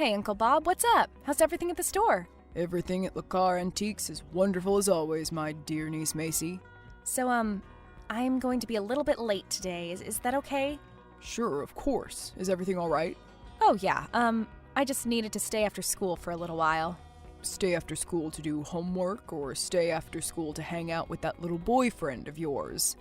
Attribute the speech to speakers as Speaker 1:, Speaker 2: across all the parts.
Speaker 1: Hey, Uncle Bob, what's up? How's everything at the store?
Speaker 2: Everything at Lacar Antiques is wonderful as always, my dear niece Macy.
Speaker 1: So, I'm going to be a little bit late today. Is that okay?
Speaker 2: Sure, of course. Is everything all right?
Speaker 1: Oh, yeah. I just needed to stay after school for a little while.
Speaker 2: Stay after school to do homework, or stay after school to hang out with that little boyfriend of yours?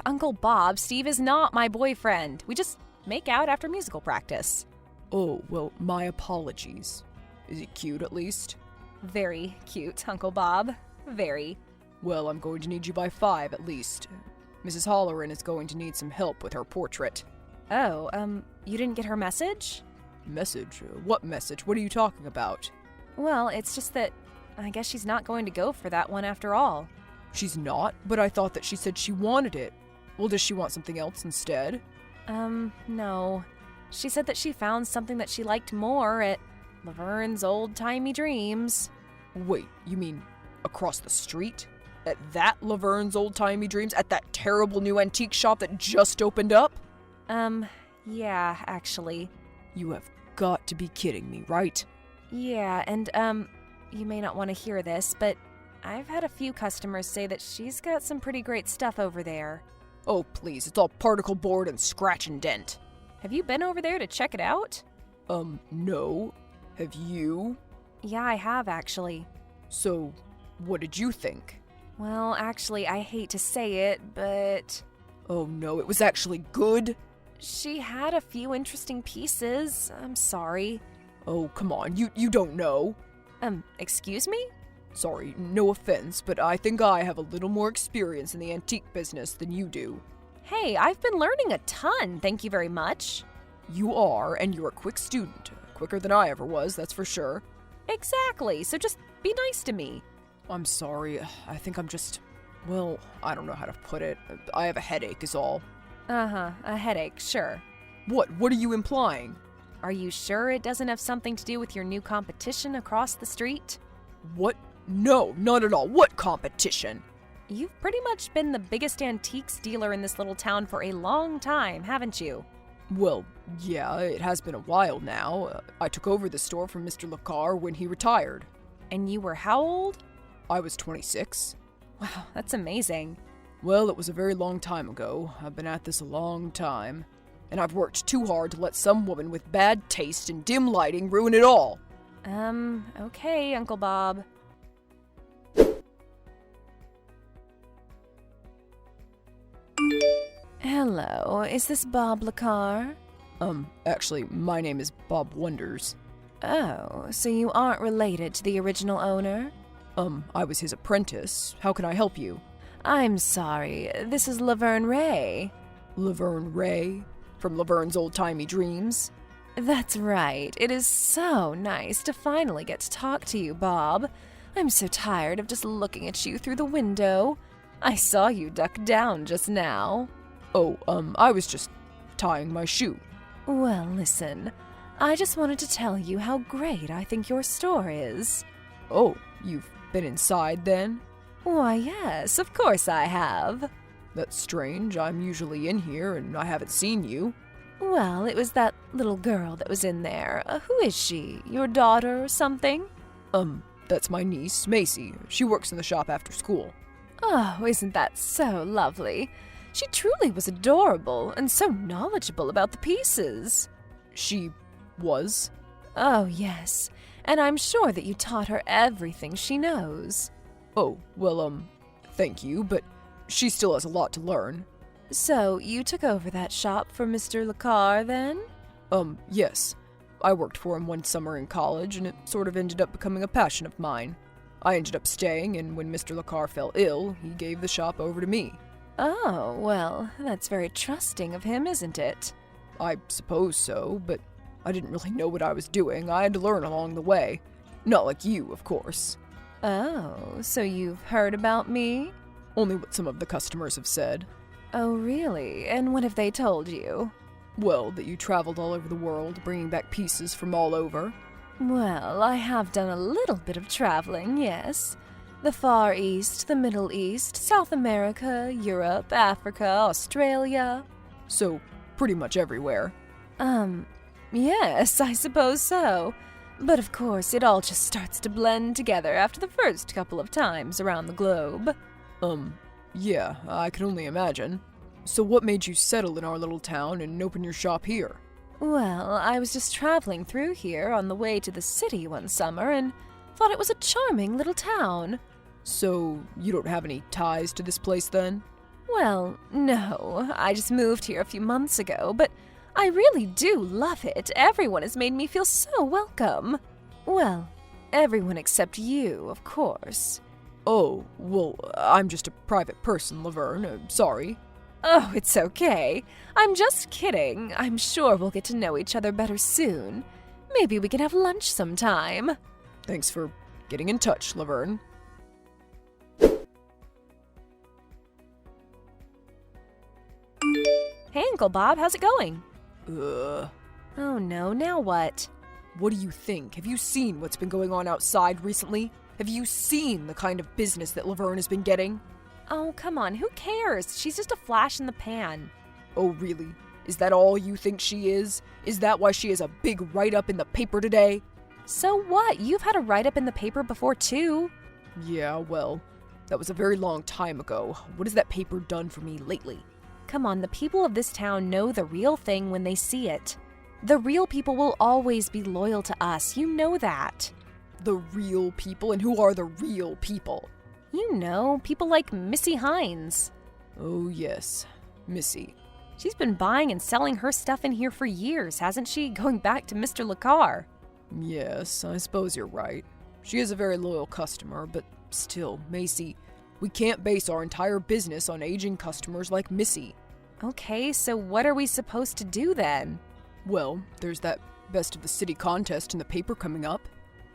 Speaker 1: Uncle Bob, Steve is not my boyfriend. We just make out after musical practice.
Speaker 2: Oh, well, my apologies. Is he cute at least?
Speaker 1: Very cute, Uncle Bob. Very.
Speaker 2: Well, I'm going to need you by 5 at least. Mrs. Holleran is going to need some help with her portrait.
Speaker 1: Oh, you didn't get her message?
Speaker 2: Message? What message? What are you talking about?
Speaker 1: Well, it's just that I guess she's not going to go for that one after all.
Speaker 2: She's not? But I thought that she said she wanted it. Well, does she want something else instead?
Speaker 1: No. She said that she found something that she liked more at Laverne's Old-Timey Dreams.
Speaker 2: Wait, you mean across the street? At that Laverne's Old-Timey Dreams? At that terrible new antique shop that just opened up?
Speaker 1: Yeah, actually.
Speaker 2: You have got to be kidding me, right?
Speaker 1: Yeah, and, you may not want to hear this, but I've had a few customers say that she's got some pretty great stuff over there.
Speaker 2: Oh, please, it's all particle board and scratch and dent.
Speaker 1: Have you been over there to check it out?
Speaker 2: No. Have you?
Speaker 1: Yeah, I have, actually.
Speaker 2: So, what did you think?
Speaker 1: Well, actually, I hate to say it, but...
Speaker 2: Oh no, it was actually good?
Speaker 1: She had a few interesting pieces. I'm sorry.
Speaker 2: Oh, come on, you don't know.
Speaker 1: Excuse me?
Speaker 2: Sorry, no offense, but I think I have a little more experience in the antique business than you do.
Speaker 1: Hey, I've been learning a ton, thank you very much.
Speaker 2: You are, and you're a quick student. Quicker than I ever was, that's for sure.
Speaker 1: Exactly, so just be nice to me.
Speaker 2: I'm sorry, I think I'm just... Well, I don't know how to put it. I have a headache is all.
Speaker 1: A headache, sure.
Speaker 2: What are you implying?
Speaker 1: Are you sure it doesn't have something to do with your new competition across the street?
Speaker 2: What? No, not at all. What competition?
Speaker 1: You've pretty much been the biggest antiques dealer in this little town for a long time, haven't you?
Speaker 2: Well, yeah, it has been a while now. I took over the store from Mr. Lacar when he retired.
Speaker 1: And you were how old?
Speaker 2: I was 26.
Speaker 1: Wow, that's amazing.
Speaker 2: Well, it was a very long time ago. I've been at this a long time. And I've worked too hard to let some woman with bad taste and dim lighting ruin it all.
Speaker 1: Okay, Uncle Bob. Hello, is this Bob Lacar?
Speaker 2: Actually, my name is Bob Wonders.
Speaker 1: Oh, so you aren't related to the original owner?
Speaker 2: I was his apprentice. How can I help you?
Speaker 1: I'm sorry, this is Laverne Ray.
Speaker 2: Laverne Ray? From Laverne's Old-Timey Dreams?
Speaker 1: That's right. It is so nice to finally get to talk to you, Bob. I'm so tired of just looking at you through the window. I saw you duck down just now.
Speaker 2: Oh, I was just tying my shoe.
Speaker 1: Well, listen, I just wanted to tell you how great I think your store is.
Speaker 2: Oh, you've been inside then?
Speaker 1: Why, yes, of course I have.
Speaker 2: That's strange. I'm usually in here and I haven't seen you.
Speaker 1: Well, it was that little girl that was in there. Who is she? Your daughter or something?
Speaker 2: That's my niece, Macy. She works in the shop after school.
Speaker 1: Oh, isn't that so lovely? She truly was adorable and so knowledgeable about the pieces.
Speaker 2: She was?
Speaker 1: Oh, yes. And I'm sure that you taught her everything she knows.
Speaker 2: Oh, well, thank you, but she still has a lot to learn.
Speaker 1: So, you took over that shop for Mr. Lacar, then?
Speaker 2: Yes. I worked for him one summer in college, and it sort of ended up becoming a passion of mine. I ended up staying, and when Mr. Lacar fell ill, he gave the shop over to me.
Speaker 1: Oh, well, that's very trusting of him, isn't it?
Speaker 2: I suppose so, but I didn't really know what I was doing. I had to learn along the way. Not like you, of course.
Speaker 1: Oh, so you've heard about me?
Speaker 2: Only what some of the customers have said.
Speaker 1: Oh, really? And what have they told you?
Speaker 2: Well, that you traveled all over the world, bringing back pieces from all over.
Speaker 1: Well, I have done a little bit of traveling, yes. The Far East, the Middle East, South America, Europe, Africa, Australia.
Speaker 2: So, pretty much everywhere.
Speaker 1: Yes, I suppose so. But of course, it all just starts to blend together after the first couple of times around the globe.
Speaker 2: Yeah, I can only imagine. So what made you settle in our little town and open your shop here?
Speaker 1: Well, I was just traveling through here on the way to the city one summer and thought it was a charming little town.
Speaker 2: So you don't have any ties to this place then?
Speaker 1: Well, no, I just moved here a few months ago, but I really do love it. Everyone has made me feel so welcome. Well, everyone except you, of course.
Speaker 2: Oh, well, I'm just a private person, Laverne. Sorry.
Speaker 1: Oh, it's okay. I'm just kidding. I'm sure we'll get to know each other better soon. Maybe we can have lunch sometime.
Speaker 2: Thanks for getting in touch, Laverne.
Speaker 1: Hey, Uncle Bob, how's it going?
Speaker 2: Oh
Speaker 1: no, now what?
Speaker 2: What do you think? Have you seen what's been going on outside recently? Have you seen the kind of business that Laverne has been getting?
Speaker 1: Oh, come on, who cares? She's just a flash in the pan.
Speaker 2: Oh, really? Is that all you think she is? Is that why she has a big write-up in the paper today?
Speaker 1: So what? You've had a write-up in the paper before, too.
Speaker 2: Yeah, well, that was a very long time ago. What has that paper done for me lately?
Speaker 1: Come on, the people of this town know the real thing when they see it. The real people will always be loyal to us, you know that.
Speaker 2: The real people? And who are the real people?
Speaker 1: You know, people like Missy Hines.
Speaker 2: Oh, yes, Missy.
Speaker 1: She's been buying and selling her stuff in here for years, hasn't she? Going back to Mr. Lacar.
Speaker 2: Yes, I suppose you're right. She is a very loyal customer, but still, Macy, we can't base our entire business on aging customers like Missy.
Speaker 1: Okay, so what are we supposed to do then?
Speaker 2: Well, there's that Best of the City contest in the paper coming up.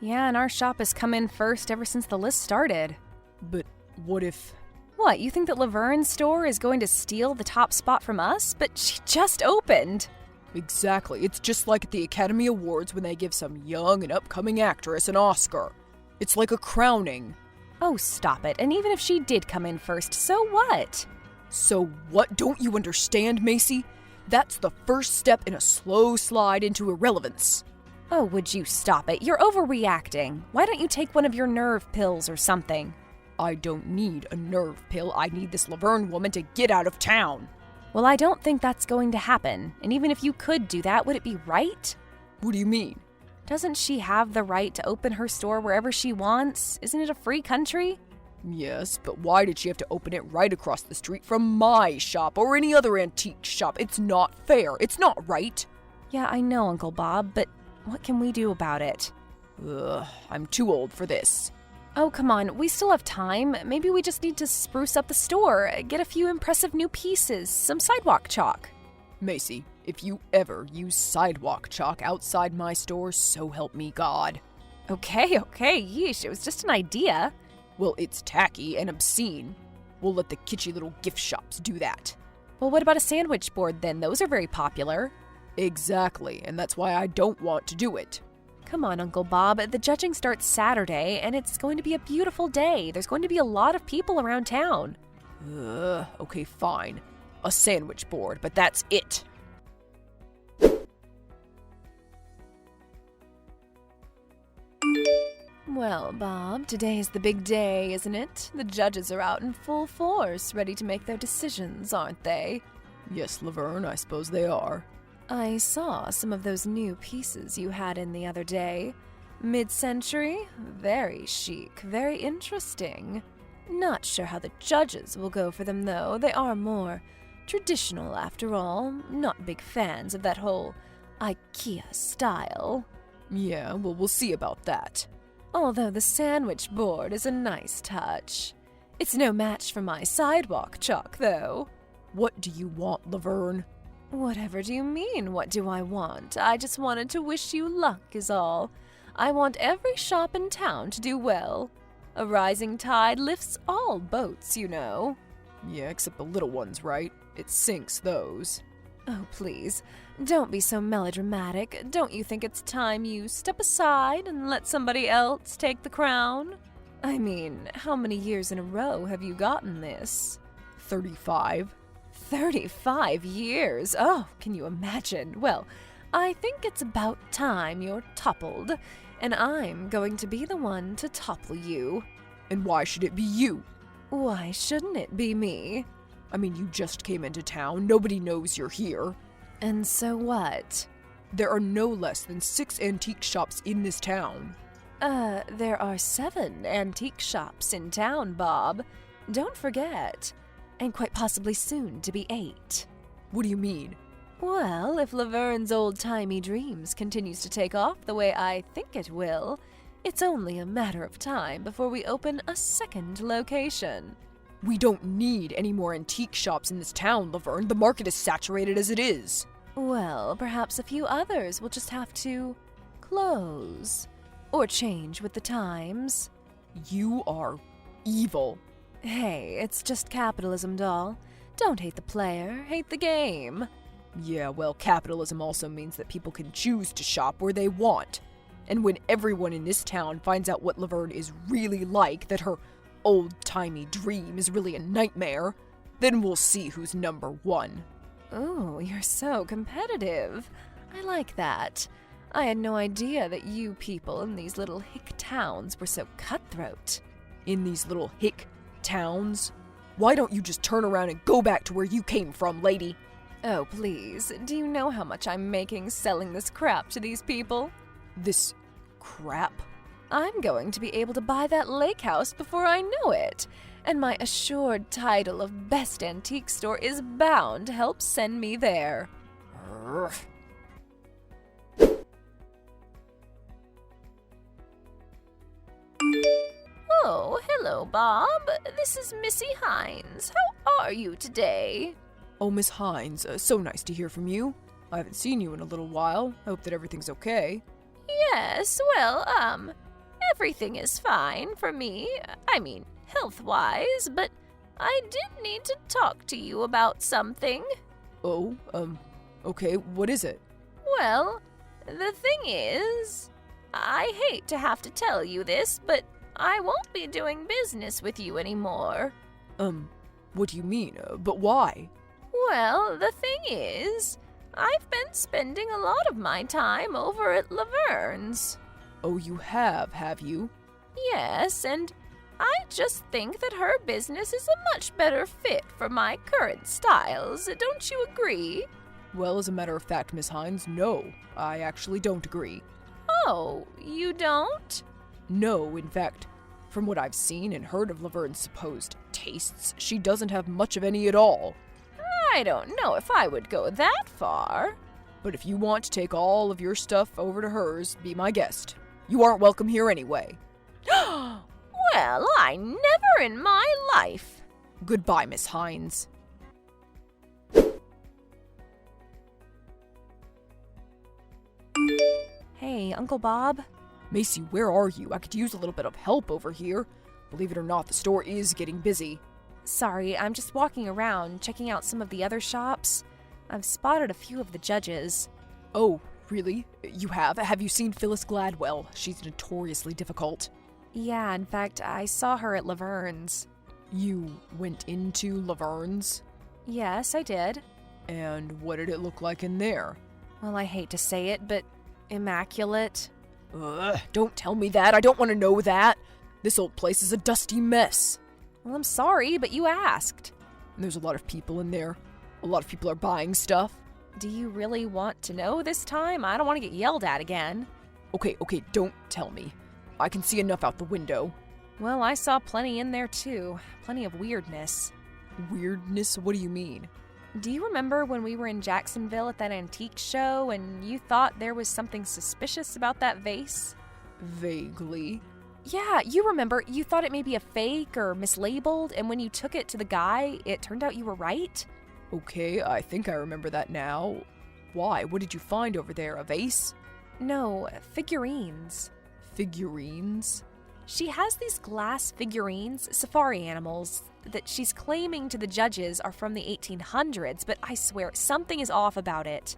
Speaker 1: Yeah, and our shop has come in first ever since the list started.
Speaker 2: But what if...
Speaker 1: What, you think that Laverne's store is going to steal the top spot from us? But she just opened.
Speaker 2: Exactly. It's just like at the Academy Awards when they give some young and upcoming actress an Oscar. It's like a crowning.
Speaker 1: Oh, stop it. And even if she did come in first, so what?
Speaker 2: So what? Don't you understand, Macy? That's the first step in a slow slide into irrelevance.
Speaker 1: Oh, would you stop it? You're overreacting. Why don't you take one of your nerve pills or something?
Speaker 2: I don't need a nerve pill. I need this Laverne woman to get out of town.
Speaker 1: Well, I don't think that's going to happen. And even if you could do that, would it be right?
Speaker 2: What do you mean?
Speaker 1: Doesn't she have the right to open her store wherever she wants? Isn't it a free country?
Speaker 2: Yes, but why did she have to open it right across the street from my shop or any other antique shop? It's not fair. It's not right.
Speaker 1: Yeah, I know, Uncle Bob, but what can we do about it?
Speaker 2: Ugh, I'm too old for this.
Speaker 1: Oh, come on, we still have time. Maybe we just need to spruce up the store, get a few impressive new pieces, some sidewalk chalk.
Speaker 2: Macy, if you ever use sidewalk chalk outside my store, so help me God.
Speaker 1: Okay, yeesh, it was just an idea.
Speaker 2: Well, it's tacky and obscene. We'll let the kitschy little gift shops do that.
Speaker 1: Well, what about a sandwich board then? Those are very popular.
Speaker 2: Exactly, and that's why I don't want to do it.
Speaker 1: Come on, Uncle Bob. The judging starts Saturday, and it's going to be a beautiful day. There's going to be a lot of people around town.
Speaker 2: Okay, fine. A sandwich board, but that's it.
Speaker 1: Well, Bob, today's the big day, isn't it? The judges are out in full force, ready to make their decisions, aren't they?
Speaker 2: Yes, Laverne, I suppose they are.
Speaker 1: I saw some of those new pieces you had in the other day. Mid-century? Very chic, very interesting. Not sure how the judges will go for them, though. They are more traditional, after all. Not big fans of that whole IKEA style.
Speaker 2: Yeah, well, we'll see about that.
Speaker 1: Although the sandwich board is a nice touch. It's no match for my sidewalk chalk, though.
Speaker 2: What do you want, Laverne?
Speaker 1: Whatever do you mean, what do I want? I just wanted to wish you luck is all. I want every shop in town to do well. A rising tide lifts all boats, you know.
Speaker 2: Yeah, except the little ones, right? It sinks those.
Speaker 1: Oh, please, don't be so melodramatic. Don't you think it's time you step aside and let somebody else take the crown? I mean, how many years in a row have you gotten this?
Speaker 2: 35.
Speaker 1: 35 years? Oh, can you imagine? Well, I think it's about time you're toppled, and I'm going to be the one to topple you.
Speaker 2: And why should it be you?
Speaker 1: Why shouldn't it be me?
Speaker 2: I mean, you just came into town. Nobody knows you're here.
Speaker 1: And so what?
Speaker 2: There are no less than 6 antique shops in this town.
Speaker 1: There are 7 antique shops in town, Bob. Don't forget. And quite possibly soon to be 8.
Speaker 2: What do you mean?
Speaker 1: Well, if Laverne's old-timey dreams continues to take off the way I think it will, it's only a matter of time before we open a second location.
Speaker 2: We don't need any more antique shops in this town, Laverne. The market is saturated as it is.
Speaker 1: Well, perhaps a few others will just have to close. Or change with the times.
Speaker 2: You are evil.
Speaker 1: Hey, it's just capitalism, doll. Don't hate the player, hate the game.
Speaker 2: Yeah, well, capitalism also means that people can choose to shop where they want. And when everyone in this town finds out what Laverne is really like, that her old-timey dream is really a nightmare, then we'll see who's number 1.
Speaker 1: Oh, you're so competitive. I like that. I had no idea that you people in these little hick towns were so cutthroat.
Speaker 2: In these little hick towns? Why don't you just turn around and go back to where you came from, lady?
Speaker 1: Oh, please. Do you know how much I'm making selling this crap to these people?
Speaker 2: This crap?
Speaker 1: I'm going to be able to buy that lake house before I know it. And my assured title of best antique store is bound to help send me there.
Speaker 2: Urgh.
Speaker 1: Oh, hello, Bob. This is Missy Hines. How are you today?
Speaker 2: Oh, Miss Hines, so nice to hear from you. I haven't seen you in a little while. I hope that everything's okay.
Speaker 1: Yes, well, everything is fine for me. I mean, health-wise, but I did need to talk to you about something.
Speaker 2: Oh, okay, what is it?
Speaker 1: Well, the thing is, I hate to have to tell you this, but I won't be doing business with you anymore.
Speaker 2: What do you mean? But why?
Speaker 1: Well, the thing is, I've been spending a lot of my time over at Laverne's.
Speaker 2: Oh, you have you?
Speaker 1: Yes, and I just think that her business is a much better fit for my current styles. Don't you agree?
Speaker 2: Well, as a matter of fact, Miss Hines, no. I actually don't agree.
Speaker 1: Oh, you don't?
Speaker 2: No, in fact, from what I've seen and heard of Laverne's supposed tastes, she doesn't have much of any at all.
Speaker 1: I don't know if I would go that far.
Speaker 2: But if you want to take all of your stuff over to hers, be my guest. You aren't welcome here anyway.
Speaker 1: Well, I never in my life.
Speaker 2: Goodbye, Miss Hines.
Speaker 1: Hey, Uncle Bob.
Speaker 2: Macy, where are you? I could use a little bit of help over here. Believe it or not, the store is getting busy.
Speaker 1: Sorry, I'm just walking around, checking out some of the other shops. I've spotted a few of the judges.
Speaker 2: Oh, really? You have? Have you seen Phyllis Gladwell? She's notoriously difficult.
Speaker 1: Yeah, in fact, I saw her at Laverne's.
Speaker 2: You went into Laverne's?
Speaker 1: Yes, I did.
Speaker 2: And what did it look like in there?
Speaker 1: Well, I hate to say it, but immaculate.
Speaker 2: Ugh, don't tell me that. I don't want to know that. This old place is a dusty mess.
Speaker 1: Well, I'm sorry, but you asked.
Speaker 2: And there's a lot of people in there. A lot of people are buying stuff.
Speaker 1: Do you really want to know this time? I don't want to get yelled at again.
Speaker 2: Okay, don't tell me. I can see enough out the window.
Speaker 1: Well, I saw plenty in there too. Plenty of weirdness.
Speaker 2: Weirdness? What do you mean?
Speaker 1: Do you remember when we were in Jacksonville at that antique show and you thought there was something suspicious about that vase?
Speaker 2: Vaguely.
Speaker 1: Yeah, you remember. You thought it may be a fake or mislabeled, and when you took it to the guy, it turned out you were right?
Speaker 2: Okay, I think I remember that now. Why? What did you find over there? A vase?
Speaker 1: No, figurines.
Speaker 2: Figurines?
Speaker 1: She has these glass figurines, safari animals, that she's claiming to the judges are from the 1800s, but I swear, something is off about it.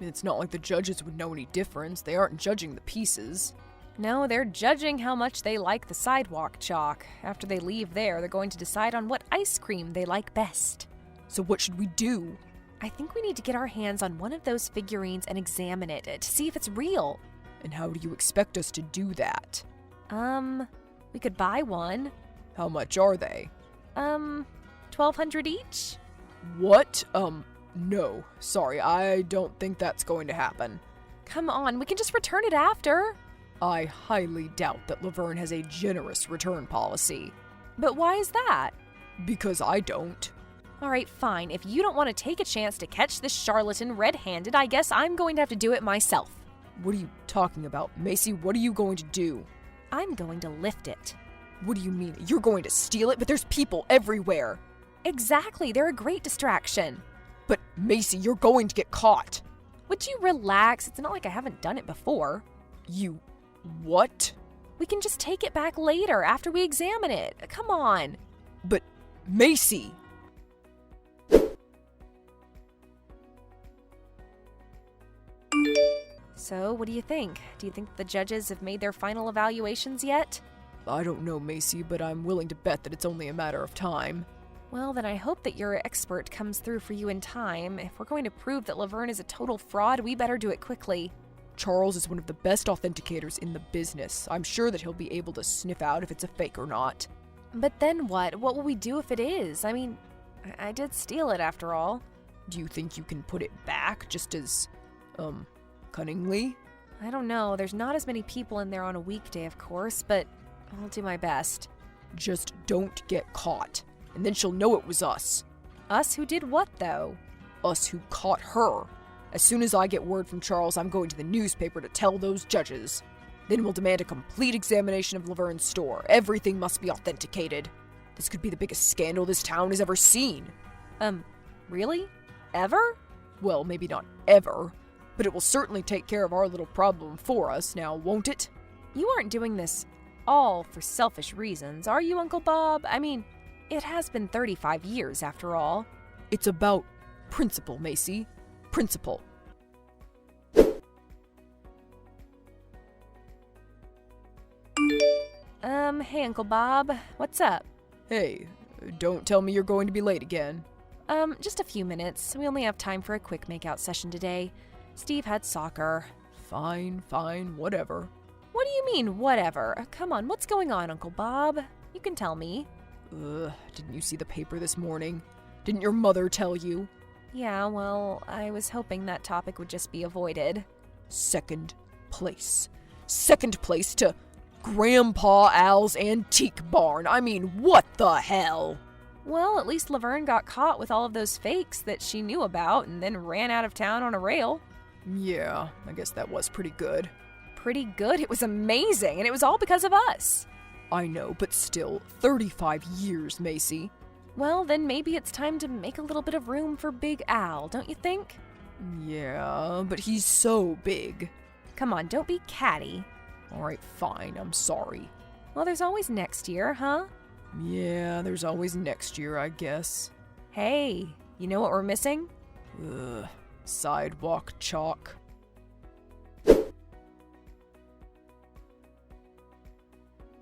Speaker 2: It's not like the judges would know any difference. They aren't judging the pieces.
Speaker 1: No, they're judging how much they like the sidewalk chalk. After they leave there, they're going to decide on what ice cream they like best.
Speaker 2: So what should we do?
Speaker 1: I think we need to get our hands on one of those figurines and examine it to see if it's real.
Speaker 2: And how do you expect us to do that?
Speaker 1: We could buy one.
Speaker 2: How much are they?
Speaker 1: $1,200 each?
Speaker 2: What? No. Sorry, I don't think that's going to happen.
Speaker 1: Come on, we can just return it after.
Speaker 2: I highly doubt that Laverne has a generous return policy.
Speaker 1: But why is that?
Speaker 2: Because I don't.
Speaker 1: All right, fine. If you don't want to take a chance to catch this charlatan red-handed, I guess I'm going to have to do it myself.
Speaker 2: What are you talking about? Macy, what are you going to do?
Speaker 1: I'm going to lift it.
Speaker 2: What do you mean? You're going to steal it? But there's people everywhere.
Speaker 1: Exactly, they're a great distraction.
Speaker 2: But Macy, you're going to get caught.
Speaker 1: Would you relax? It's not like I haven't done it before.
Speaker 2: You... what?
Speaker 1: We can just take it back later after we examine it. Come on.
Speaker 2: But Macy...
Speaker 1: So, what do you think? Do you think the judges have made their final evaluations yet?
Speaker 2: I don't know, Macy, but I'm willing to bet that it's only a matter of time.
Speaker 1: Well, then I hope that your expert comes through for you in time. If we're going to prove that Laverne is a total fraud, we better do it quickly.
Speaker 2: Charles is one of the best authenticators in the business. I'm sure that he'll be able to sniff out if it's a fake or not.
Speaker 1: But then what? What will we do if it is? I mean, I did steal it after all.
Speaker 2: Do you think you can put it back just as, cunningly?
Speaker 1: I don't know. There's not as many people in there on a weekday, of course, but I'll do my best.
Speaker 2: Just don't get caught, and then she'll know it was us.
Speaker 1: Us who did what, though?
Speaker 2: Us who caught her. As soon as I get word from Charles, I'm going to the newspaper to tell those judges. Then we'll demand a complete examination of Laverne's store. Everything must be authenticated. This could be the biggest scandal this town has ever seen.
Speaker 1: Really? Ever?
Speaker 2: Well, maybe not ever, but it will certainly take care of our little problem for us now, won't it?
Speaker 1: You aren't doing this all for selfish reasons, are you, Uncle Bob? I mean, it has been 35 years after all.
Speaker 2: It's about principle, Macy. Principle.
Speaker 1: Hey, Uncle Bob, what's up?
Speaker 2: Hey, don't tell me you're going to be late again.
Speaker 1: Just a few minutes. We only have time for a quick makeout session today. Steve had soccer.
Speaker 2: Fine, whatever.
Speaker 1: What do you mean, whatever? Come on, what's going on, Uncle Bob? You can tell me.
Speaker 2: Didn't you see the paper this morning? Didn't your mother tell you?
Speaker 1: Yeah, well, I was hoping that topic would just be avoided.
Speaker 2: Second place. Second place to Grandpa Al's Antique Barn. I mean, what the hell?
Speaker 1: Well, at least Laverne got caught with all of those fakes that she knew about and then ran out of town on a rail.
Speaker 2: Yeah, I guess that was pretty good.
Speaker 1: Pretty good? It was amazing, and it was all because of us.
Speaker 2: I know, but still, 35 years, Macy.
Speaker 1: Well, then maybe it's time to make a little bit of room for Big Al, don't you think?
Speaker 2: Yeah, but he's so big.
Speaker 1: Come on, don't be catty.
Speaker 2: All right, fine, I'm sorry.
Speaker 1: Well, there's always next year, huh?
Speaker 2: Yeah, there's always next year, I guess.
Speaker 1: Hey, you know what we're missing?
Speaker 2: Sidewalk chalk.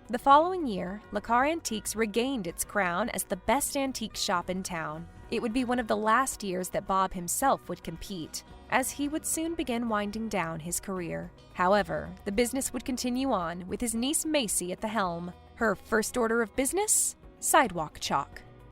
Speaker 1: The following year, Lacar Antiques regained its crown as the best antique shop in town. It would be one of the last years that Bob himself would compete, as he would soon begin winding down his career. However, the business would continue on with his niece Macy at the helm. Her first order of business? Sidewalk chalk.